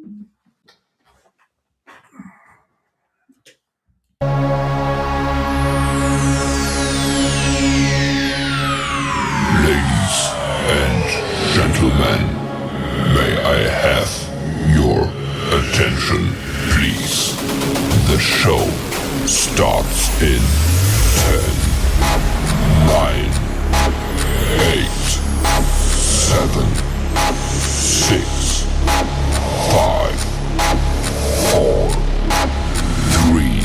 Ladies and gentlemen, may I have your attention, please? The show starts in 10, 9, 8, 7, 6, 5, 4, 3,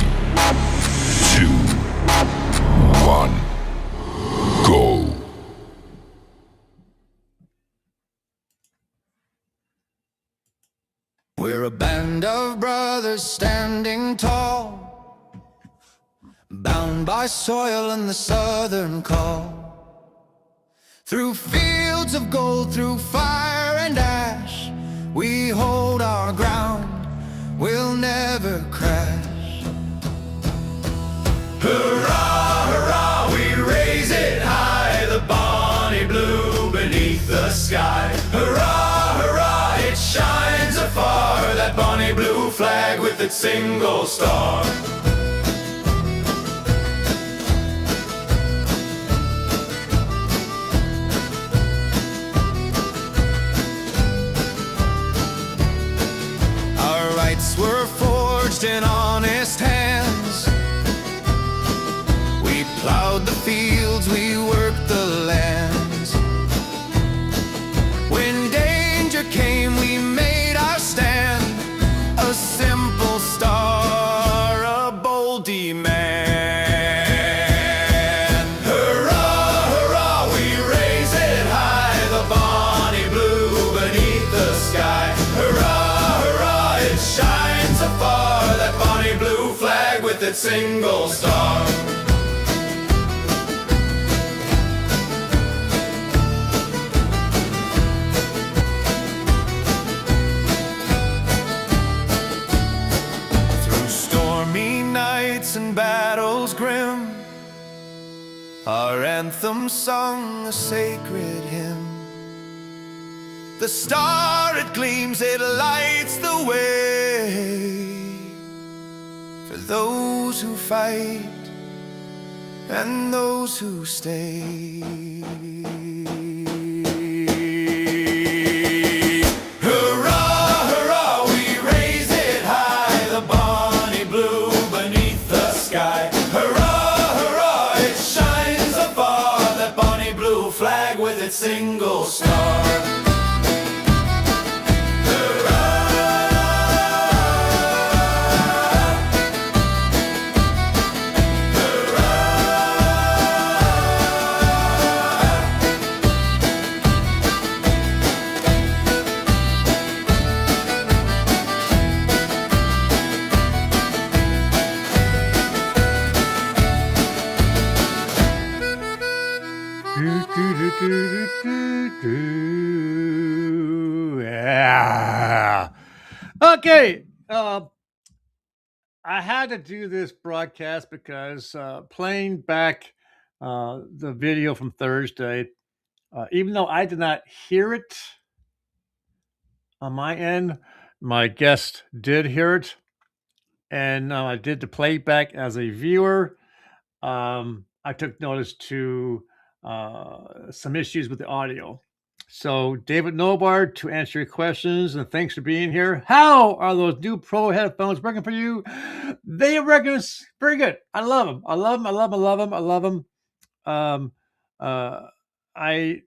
2, 1, go. We're a band of brothers standing tall, bound by soil and the southern call. Through fields of gold, through fire and ash, we hold our ground, we'll never crash. Hurrah, hurrah, we raise it high, the bonny blue beneath the sky. Hurrah, hurrah, it shines afar, that bonny blue flag with its single star. Our rights were forged in honest hands. We plowed the fields, we worked the lands. When danger came, we made our stand. A simple star, a bold demand. Hurrah, hurrah, we raise it high, the bonny blue beneath the sky. Hurrah, hurrah, it shines afar, that bonny blue flag with its single star. And battles grim, our anthem sung a sacred hymn. The star, it gleams, it lights the way for those who fight and those who stay. Single star. Yeah. Okay. I had to do this broadcast because playing back the video from Thursday, even though I did not hear it on my end, my guest did hear it, and I did the playback as a viewer. I took notice to some issues with the audio. So, David Nobard, to answer your questions, and thanks for being here. How are those new Pro headphones working for you? They work very good. I love them. I love them. I love them. I love them. I love them. I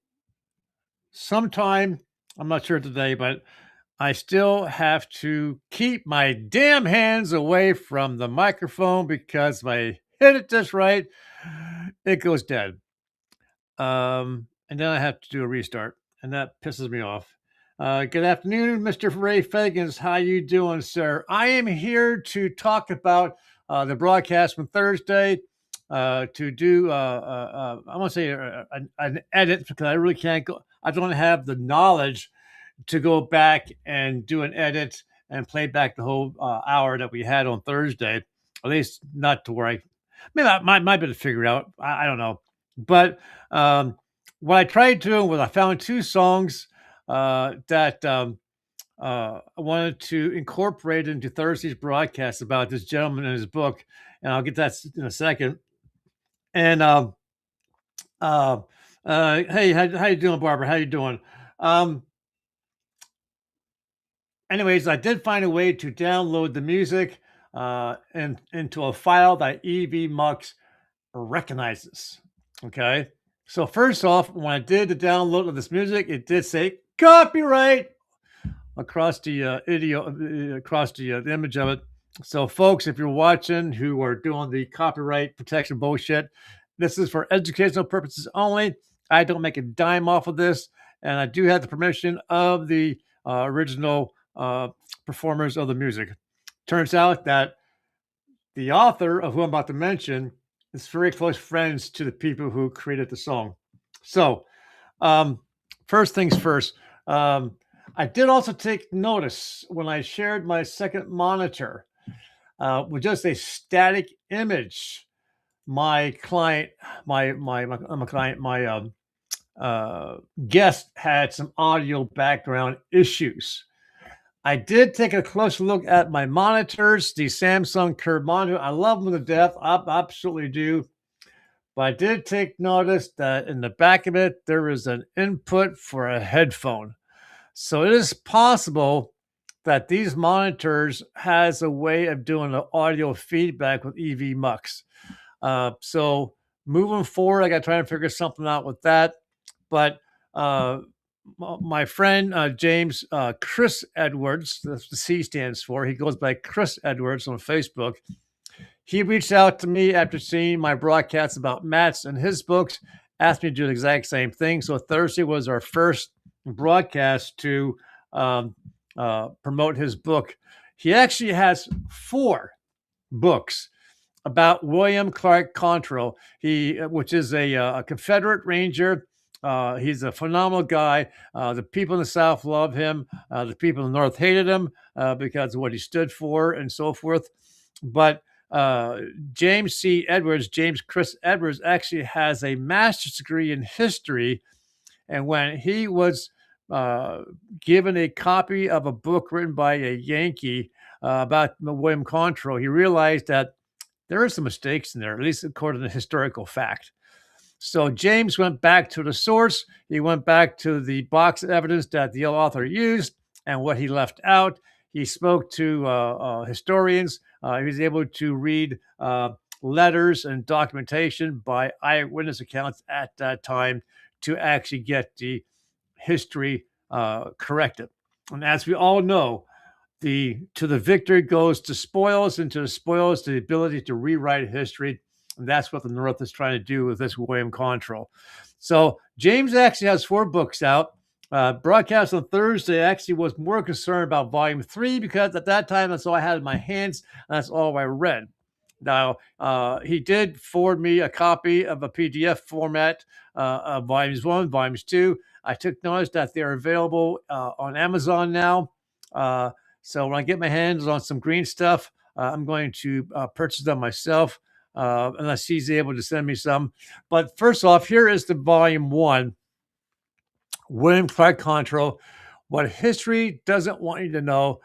sometime, I'm not sure today, but I still have to keep my damn hands away from the microphone because if I hit it just right, it goes dead. And then I have to do a restart, and that pisses me off. Good afternoon, Mr. Ray Fagans. How you doing, sir? I am here to talk about the broadcast from Thursday. To do, I want to say an edit because I really can't go. I don't have the knowledge to go back and do an edit and play back the whole hour that we had on Thursday. At least not to where I might be able to figure it out. I don't know. But what I tried doing was I found two songs that I wanted to incorporate into Thursday's broadcast about this gentleman and his book, and I'll get that in a second. And uh, hey, how you doing, Barbara? How you doing? Um, Anyways, I did find a way to download the music into a file that EVMux recognizes. Okay. So first off, when I did the download of this music, it did say copyright across the the image of it. So, folks, if you're watching who are doing the copyright protection bullshit, this is for educational purposes only. I don't make a dime off of this, and I do have the permission of the original performers of the music. Turns out that the author of who I'm about to mention is very close friends to the people who created the song. So, first things first. I did also take notice when I shared my second monitor with just a static image. My client, my guest had some audio background issues. I did take a closer look at my monitors, the Samsung Curve monitor. I love them to death. I absolutely do. But I did take notice that in the back of it, there is an input for a headphone. So it is possible that these monitors has a way of doing the audio feedback with EVMux. So moving forward, I got to try and figure something out with that. But my friend James Chris Edwards, that's the C stands for. He goes by Chris Edwards on Facebook. He reached out to me after seeing my broadcasts about Matt's and his books, asked me to do the exact same thing. So Thursday was our first broadcast to promote his book. He actually has 4 books about William Clark Quantrill, which is a Confederate Ranger. He's a phenomenal guy. The people in the South love him. The people in the North hated him because of what he stood for and so forth. But James Chris Edwards, actually has a master's degree in history. And when he was given a copy of a book written by a Yankee about William Quantrill, he realized that there are some mistakes in there, at least according to historical fact. So James went back to the source. He went back to the box of evidence that the author used and what he left out. He spoke to historians. He was able to read letters and documentation by eyewitness accounts at that time to actually get the history corrected. And as we all know, to the victor goes to spoils, and to the spoils the ability to rewrite history. And that's what the North is trying to do with this William Quantrill. So James actually has 4 books out. Broadcast on Thursday, actually was more concerned about volume 3 because at that time that's all I had in my hands and that's all I read. Now, he did forward me a copy of a PDF format of volumes 1, volumes 2. I took notice that they're available on Amazon now. So when I get my hands on some green stuff, I'm going to purchase them myself unless he's able to send me some. But first off, here is the volume 1, William Clark Quantrill, What History Doesn't Want You to Know,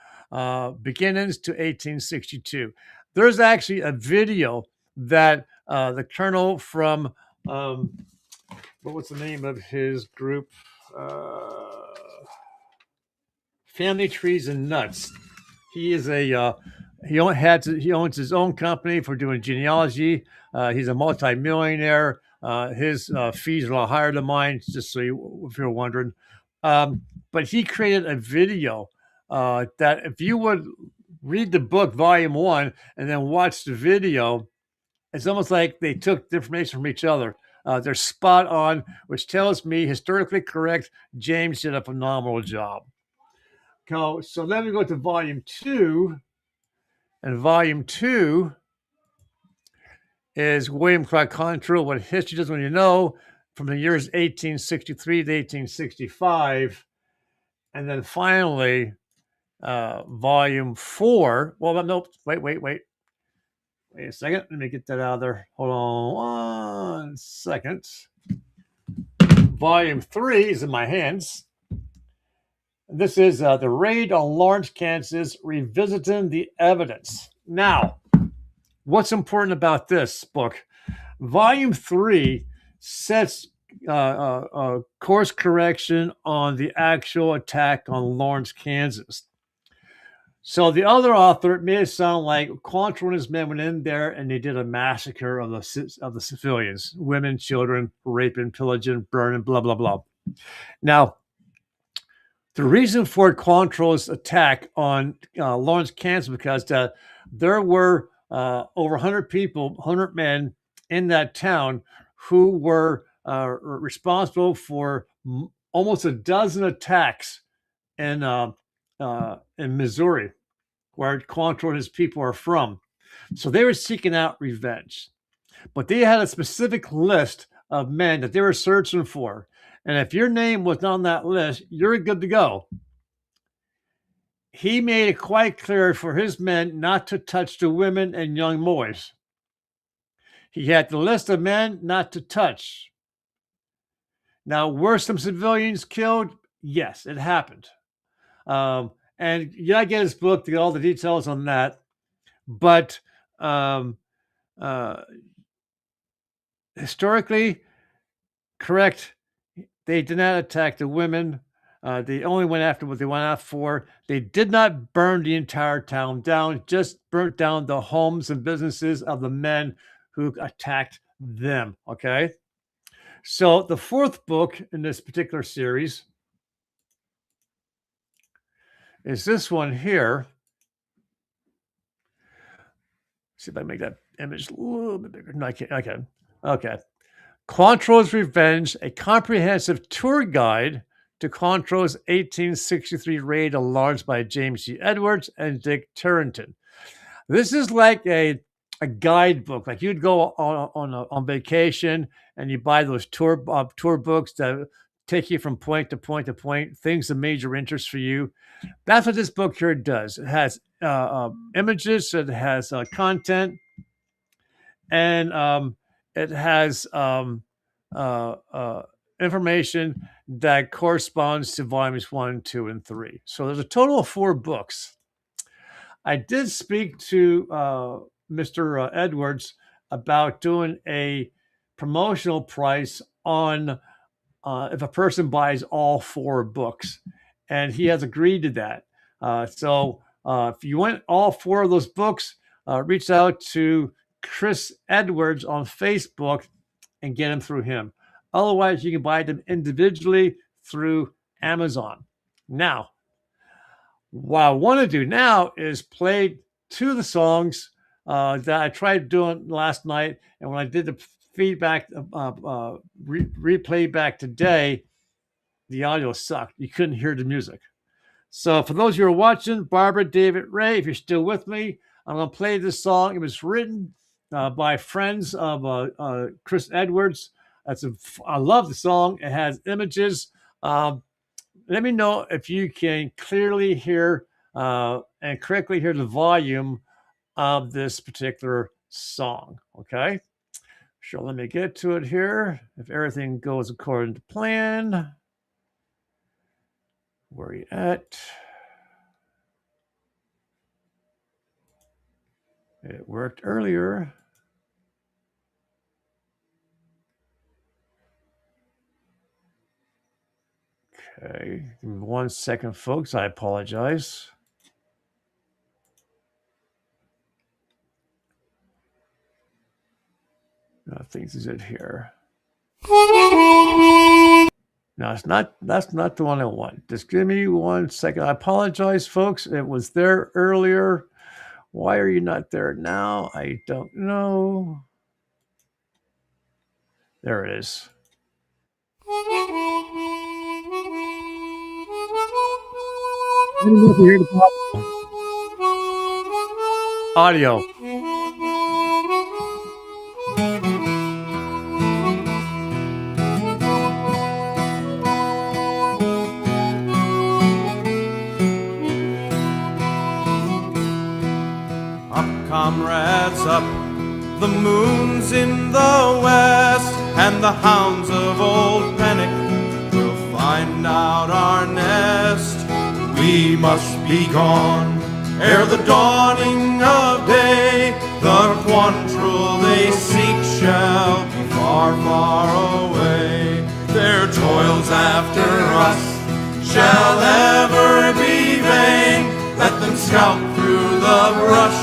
Beginnings to 1862. There's actually a video that the colonel from, what was the name of his group? Family Trees and Nuts. He is he owns his own company for doing genealogy. He's a multimillionaire. His fees are a lot higher than mine, just so if you're wondering. But he created a video that if you would read the book, volume 1, and then watch the video, it's almost like they took the information from each other. They're spot on, which tells me historically correct. James did a phenomenal job. So then we go to volume 2, and volume 2 is William Clark Quantrill, What History Doesn't Want You to Know, from the years 1863 to 1865. And then finally, volume 4. Well, nope. Wait a second. Let me get that out of there. Hold on 1 second. Volume 3 is in my hands. This is the raid on Lawrence, Kansas, revisiting the evidence. Now, what's important about this book? Volume 3 sets course correction on the actual attack on Lawrence, Kansas. So the other author, it made it sound like Quantrill and his men went in there and they did a massacre of the civilians, women, children, raping, pillaging, burning, blah, blah, blah. Now, the reason for Quantrill's attack on Lawrence, Kansas, because there were over 100 people, 100 men in that town who were responsible for almost a dozen attacks in Missouri, where Quantrill and his people are from. So they were seeking out revenge. But they had a specific list of men that they were searching for. And if your name was on that list, you're good to go. He made it quite clear for his men not to touch the women and young boys. He had the list of men not to touch. Now, were some civilians killed? Yes, it happened. And you gotta get his book to get all the details on that. But historically correct, they did not attack the women. They only went after what they went out for. They did not burn the entire town down, just burnt down the homes and businesses of the men who attacked them. Okay. So the fourth book in this particular series is this one here. See if I make that image a little bit bigger. No, I can't. Okay. Quantrill's Revenge, a comprehensive tour guide to Quantrill's 1863 raid on Lawrence by James C. Edwards and Dick Turrington. This is like a guidebook. Like you'd go on vacation and you buy those tour books that take you from point to point to point, things of major interest for you. That's what this book here does. It has images, it has content, and it has information that corresponds to volumes 1, 2, and 3. So there's a total of 4 books. I did speak to Mr. Edwards about doing a promotional price on if a person buys all 4 books, and he has agreed to that. So if you want all 4 of those books, reach out to Chris Edwards on Facebook and get them through him. Otherwise, you can buy them individually through Amazon. Now, what I want to do now is play 2 of the songs that I tried doing last night. And when I did the feedback, replay back today, the audio sucked. You couldn't hear the music. So for those of you who are watching, Barbara, David, Ray, if you're still with me, I'm going to play this song. It was written by friends of Chris Edwards. I love the song. It has images. Let me know if you can clearly hear and correctly hear the volume of this particular song. Okay. Sure. Let me get to it here. If everything goes according to plan. Where are you at? It worked earlier. Okay, give me 1 second, folks. I apologize. I think this is it here. No, it's not. That's not the one I want. Just give me 1 second. I apologize, folks. It was there earlier. Why are you not there now? I don't know. There it is. I don't know if you hear the audio. Up, comrades, up, the moon's in the west, and the hounds of old Pennock will find out our nest. we must be gone ere the dawning of day. The Quantrill they seek shall be far, far away. Their toils after us shall ever be vain. Let them scout through the brush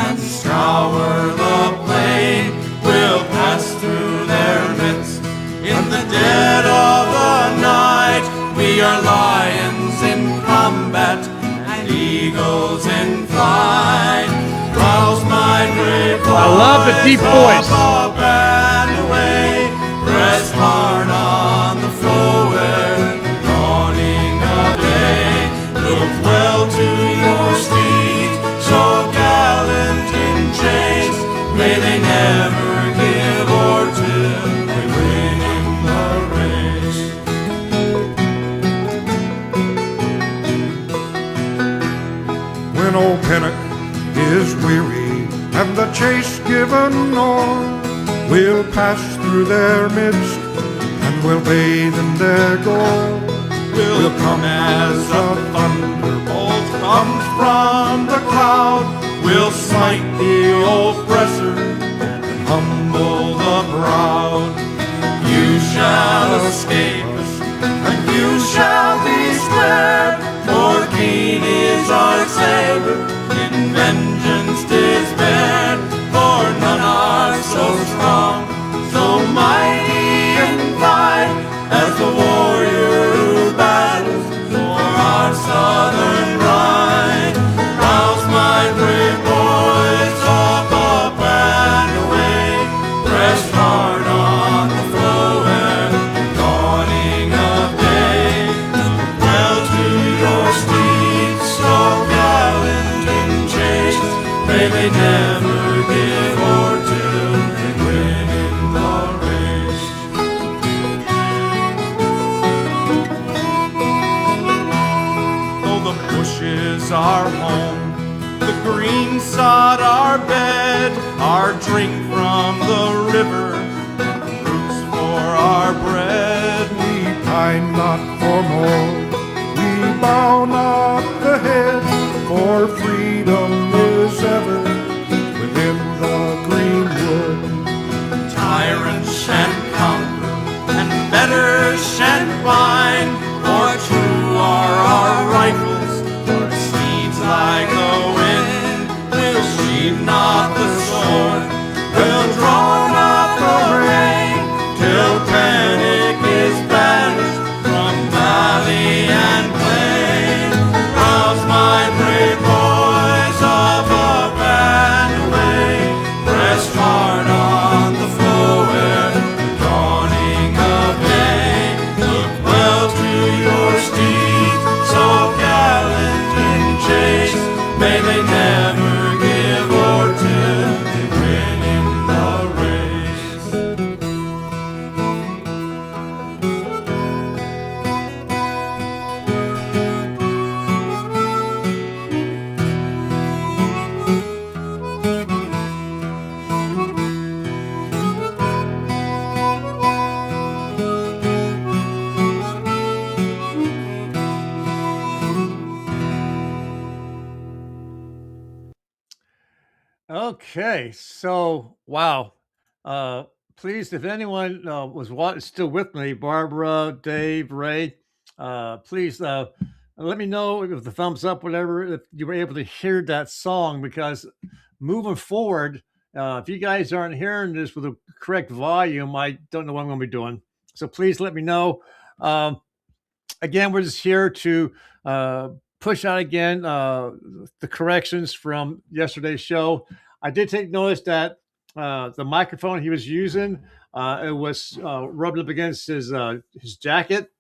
and scour the plain. We'll pass through their midst in the dead of the night. We are lions in combat and eagles in flight. Rouse my brave boys, I love the deep voice. Up and away. Press hard on the foe ere the dawning of day. Look well to your steeds, so gallant in chase. May they never give or till they win in the race. When old Pinnock is weary and the chase given o'er, we'll pass through their midst and we'll bathe in their gore. We'll come as a thunderbolt comes from the cloud. We'll smite the oppressor and humble the proud. You shall escape us and you shall be spared, for keen is our saber, in vengeance despaired. For none are so strong, so mighty in fight, as the warrior who battles for our southern right. Rouse my brave boys up and away. Press hard on the foe ere the dawning of day. Look well to your steeds, so gallant in chase. May they never give or till they win in the race. Though the bushes are home, the green sod our bed, our drink from the river, roots for our bread. We pine not for more, we bow not the head, for freedom is ever within the greenwood. Tyrants shan't conquer and better shan't bind, for true are our rifles, our steeds like the wind. We'll sheathe not the sword, we'll draw not the rein, till panic is banished from valley and plain. Rouse my brave boys up and away. Press hard on the foe ere the dawning of day. Look well to your steeds, so gallant in chase. May they never give or till they win in the race. Okay, so wow. Please, if anyone still with me, Barbara, Dave, Ray, please let me know if the thumbs up, whatever, if you were able to hear that song, because moving forward, if you guys aren't hearing this with the correct volume, I don't know what I'm going to be doing. So please let me know. Again, we're just here to push out again the corrections from yesterday's show. I did take notice that the microphone he was using, it was rubbed up against his jacket.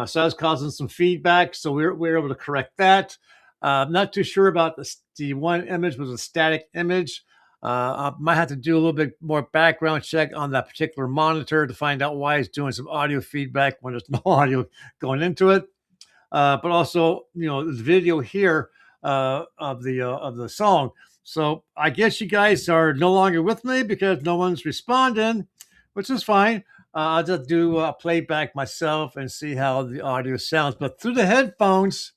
So that was causing some feedback. So we're able to correct that. I'm not too sure about the one image was a static image. I might have to do a little bit more background check on that particular monitor to find out why it's doing some audio feedback when there's no audio going into it. But also, the video here of the song. So I guess you guys are no longer with me because no one's responding, which is fine. I'll just do a playback myself and see how the audio sounds. But through the headphones,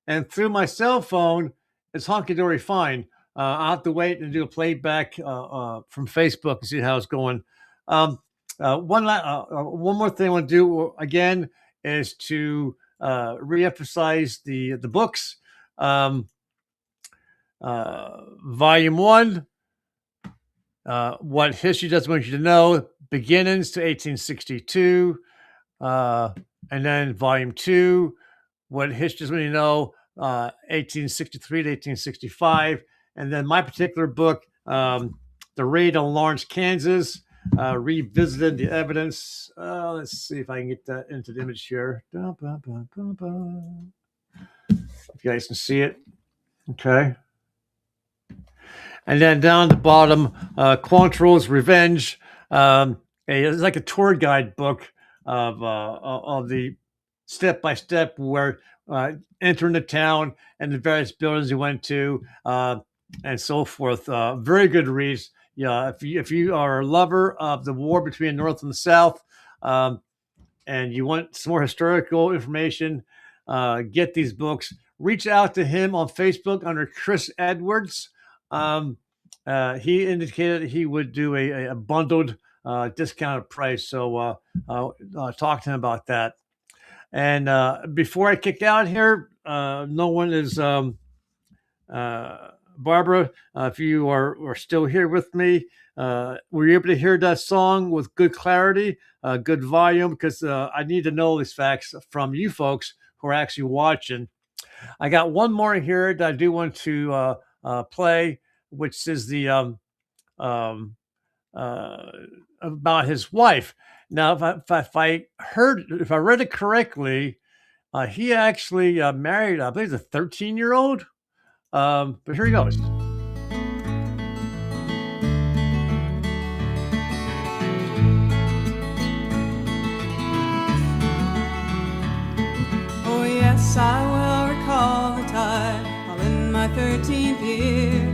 and through my cell phone, it's honky-dory fine. I'll have to wait and do a playback from Facebook and see how it's going. One more thing I want to do again is to reemphasize the books. Volume 1, What History Doesn't Want You to Know, Beginnings to 1862. And then Volume 2, What History Doesn't Want You to Know, 1863 to 1865. And then my particular book, The Raid on Lawrence, Kansas, Revisited the Evidence. Let's see if I can get that into the image here. If you guys can see it. Okay. And then down the bottom, Quantrill's Revenge. It's like a tour guide book of the step-by-step where entering the town and the various buildings you went to and so forth. Very good reads. Yeah, if you are a lover of the war between the North and the South, and you want some more historical information, get these books. Reach out to him on Facebook under Chris Edwards. He indicated he would do a bundled discounted price. So talk to him about that. And before I kick out here, no one is Barbara. If you are still here with me, were you able to hear that song with good clarity, good volume? Because I need to know these facts from you folks who are actually watching. I got one more here that I do want to play, which is the about his wife. Now, if I read it correctly, he actually married, I believe, a 13-year-old. But here he goes. Oh yes, I will recall the time, all in my 13th year,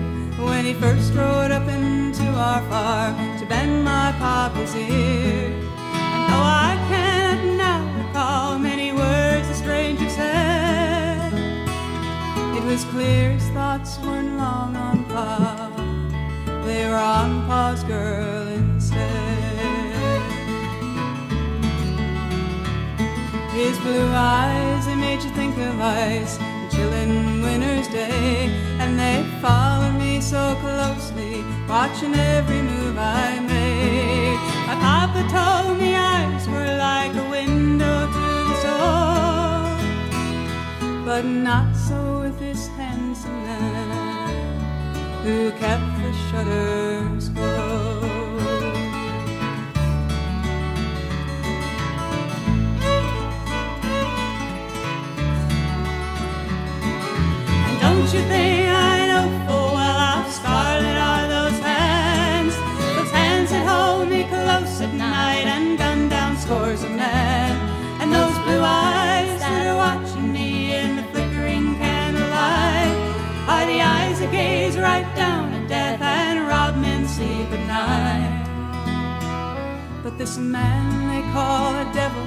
when he first rode up into our farm to bend my papa's ear. And though I cannot now recall many words the stranger said, it was clear his thoughts weren't long on Pa, they were on Pa's girl instead. His blue eyes, they made you think of ice, a chilling winter's day, and they followed me so closely, watching every move I made. My papa told me eyes were like a window to the soul, but not so with this handsome man who kept the shutters closed. And don't you think I know full well how scarlet are those hands that hold me close at night and gun down scores of men, and those blue eyes that are watching me in the flickering candlelight are the eyes that gaze right down at death and rob men sleep at night. But this man they call a devil,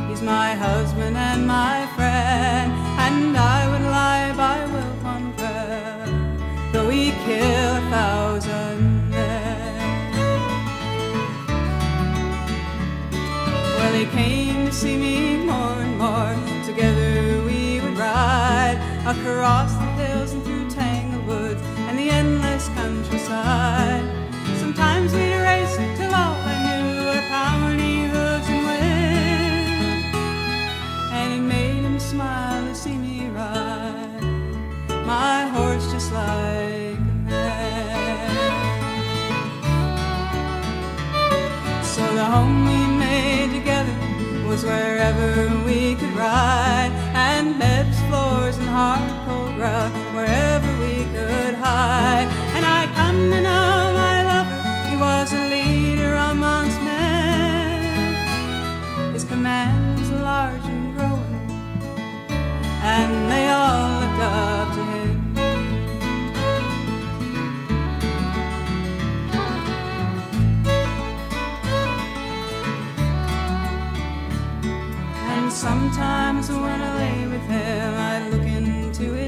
he's my husband and my friend, and I would lie by will upon prayer, though he kill 1,000 men. Well, he came to see me more and more, together we would ride across the hills and through tangled woods and the endless countryside. Sometimes we'd race till all I knew were pounding hooves and wind, and it made him smile to see me ride my horse just like a man. So the home we made together was wherever we could ride, and beds, floors, and hard cold ground wherever we could hide. And I come to know my lover, he was a leader amongst men. His command was large and growing, and they all looked up to him. And sometimes when I lay with him, I'd look into his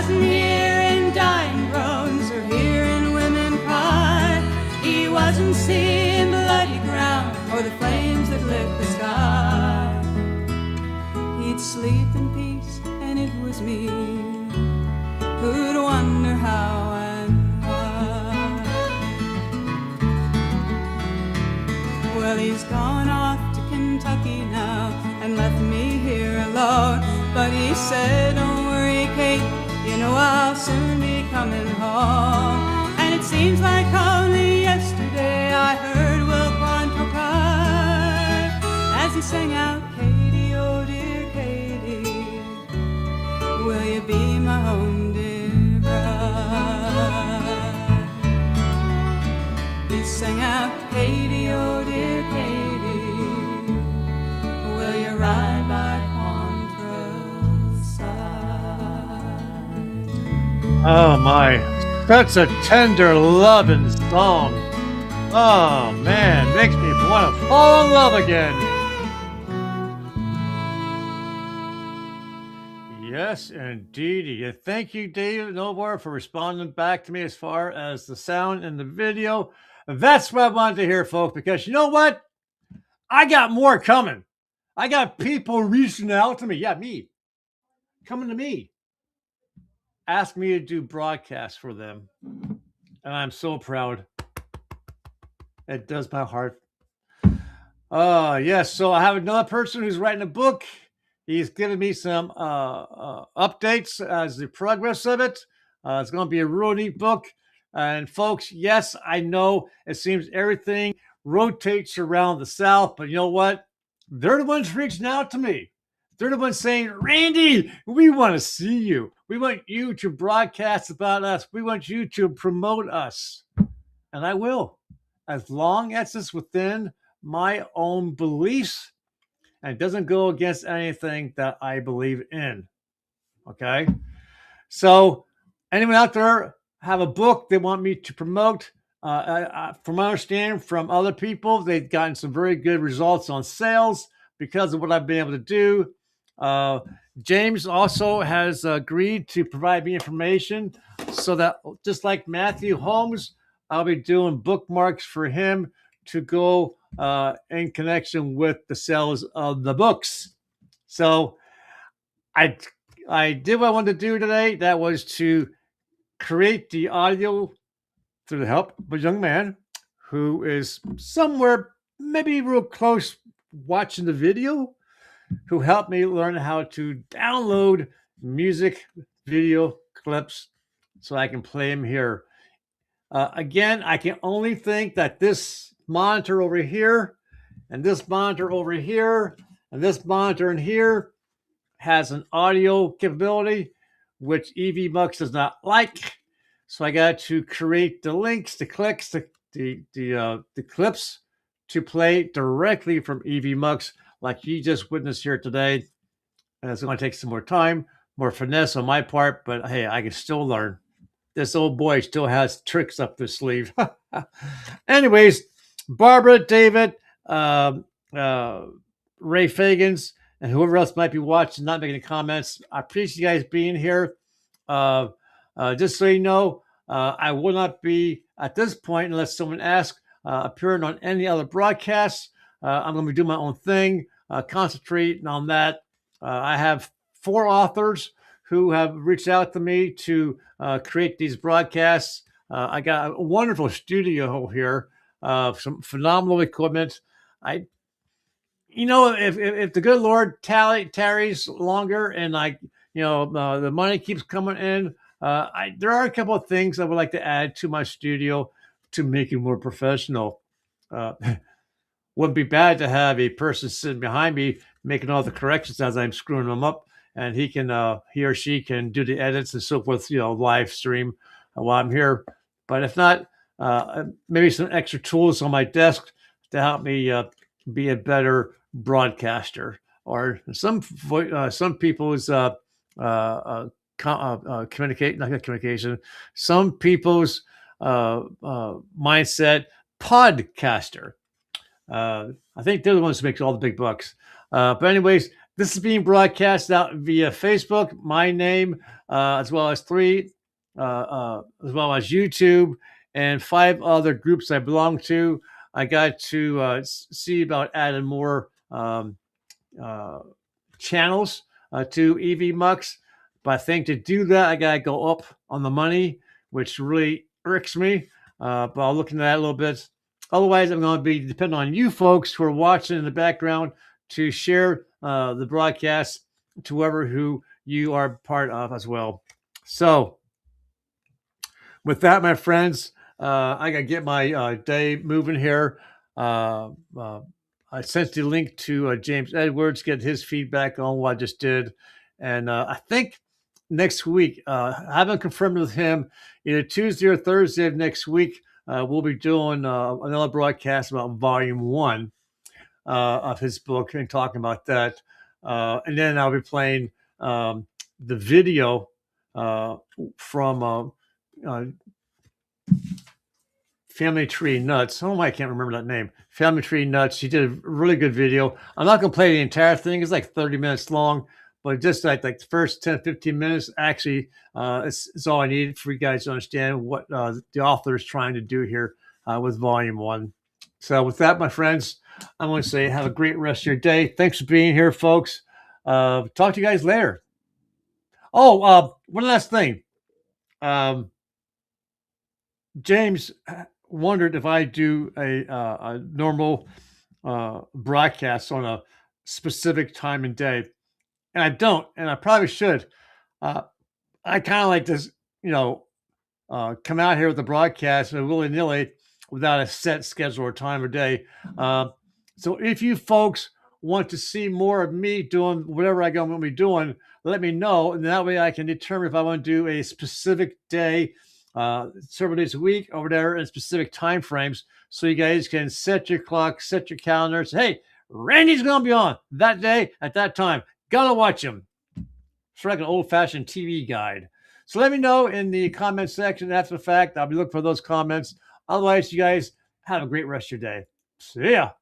wasn't hearing dying groans or hearing women cry. He wasn't seeing bloody ground or the flames that lit the sky. He'd sleep in peace, and it was me who'd wonder how and why. Well, he's gone off to Kentucky now and left me here alone. But he said, don't worry, Kate, you know I'll soon be coming home. And it seems like only yesterday I heard Will Quantrill cry as he sang out, Katie, oh dear Katie, will you be my own dear bride? He sang out, Katie, oh dear Katie, will you ride by Quantrill's side? Oh my, such a tender, loving song. Oh man, makes me want to fall in love again. Yes, indeed. Thank you, David Novar, for responding back to me as far as the sound in the video. That's what I wanted to hear, folks, because you know what? I got more coming. I got people reaching out to me. Yeah, me. Coming to me. Ask me to do broadcasts for them. And I'm so proud. It does my heart. Yes. So I have another person who's writing a book. He's giving me some updates as the progress of it. It's going to be a real neat book. And folks, yes, I know it seems everything rotates around the South, but you know what? They're the ones reaching out to me. They're the ones saying, Randy, we want to see you. We want you to broadcast about us. We want you to promote us. And I will, as long as it's within my own beliefs and it doesn't go against anything that I believe in. Okay? So anyone out there have a book they want me to promote? From my understanding from other people, they've gotten some very good results on sales because of what I've been able to do. James also has agreed to provide me information so that just like Matthew Holmes, I'll be doing bookmarks for him to go in connection with the sales of the books. So I did what I wanted to do today. That was to create the audio through the help of a young man who is somewhere maybe real close watching the video, who helped me learn how to download music video clips so I can play them here. Again, I can only think that this monitor over here and this monitor over here and this monitor in here has an audio capability, which EV Mux does not like. So I got to create the links, the clicks, the clips to play directly from EV Mux, like you just witnessed here today. And it's going to take some more time, more finesse on my part, but hey, I can still learn. This old boy still has tricks up his sleeve. Anyways, Barbara, David, Ray Fagans, and whoever else might be watching, not making any comments, I appreciate you guys being here. Just so you know, I will not be, at this point, unless someone asks, appearing on any other broadcasts. I'm going to be doing my own thing, concentrating on that. I have 4 authors who have reached out to me to create these broadcasts. I got a wonderful studio here, some phenomenal equipment. If the good Lord tarries longer and the money keeps coming in, there are a couple of things I would like to add to my studio to make it more professional. Wouldn't be bad to have a person sitting behind me making all the corrections as I'm screwing them up, and he or she can do the edits and so forth, live stream while I'm here. But if not, maybe some extra tools on my desk to help me be a better broadcaster, or some people's communication, some people's mindset, podcaster. I think they're the ones who make all the big bucks. But anyways, This is being broadcast out via Facebook, my name, as well as as well as YouTube, and 5 other groups I belong to. I got to see about adding more uh, channels to EV Mux. But I think to do that, I got to go up on the money, which really irks me. But I'll look into that a little bit. Otherwise, I'm going to be depending on you folks who are watching in the background to share the broadcast to whoever who you are part of as well. So, with that, my friends, I got to get my day moving here. I sent the link to James Edwards, get his feedback on what I just did. And I think next week, I haven't confirmed with him, either Tuesday or Thursday of next week, we'll be doing another broadcast about volume 1 of his book and talking about that. And then I'll be playing the video from Family Tree Nuts. Oh, I can't remember that name. Family Tree Nuts. She did a really good video. I'm not going to play the entire thing. It's like 30 minutes long, but just like the first 10, 15 minutes, actually, it's all I needed for you guys to understand what the author is trying to do here with volume 1. So with that, my friends, I'm going to say have a great rest of your day. Thanks for being here, folks. Talk to you guys later. Oh, one last thing. James wondered if I do a normal broadcast on a specific time and day, and I don't, and I probably should. I kind of like to, come out here with the broadcast willy-nilly without a set schedule or time or day. So if you folks want to see more of me doing whatever I'm going to be doing, let me know, and that way I can determine if I want to do a specific day, several days a week over there in specific time frames, so you guys can set your clock, set your calendar, say, hey, Randy's going to be on that day at that time. Gotta watch him. It's like an old-fashioned TV guide. So let me know in the comment section after the fact. I'll be looking for those comments. Otherwise, you guys have a great rest of your day. See ya.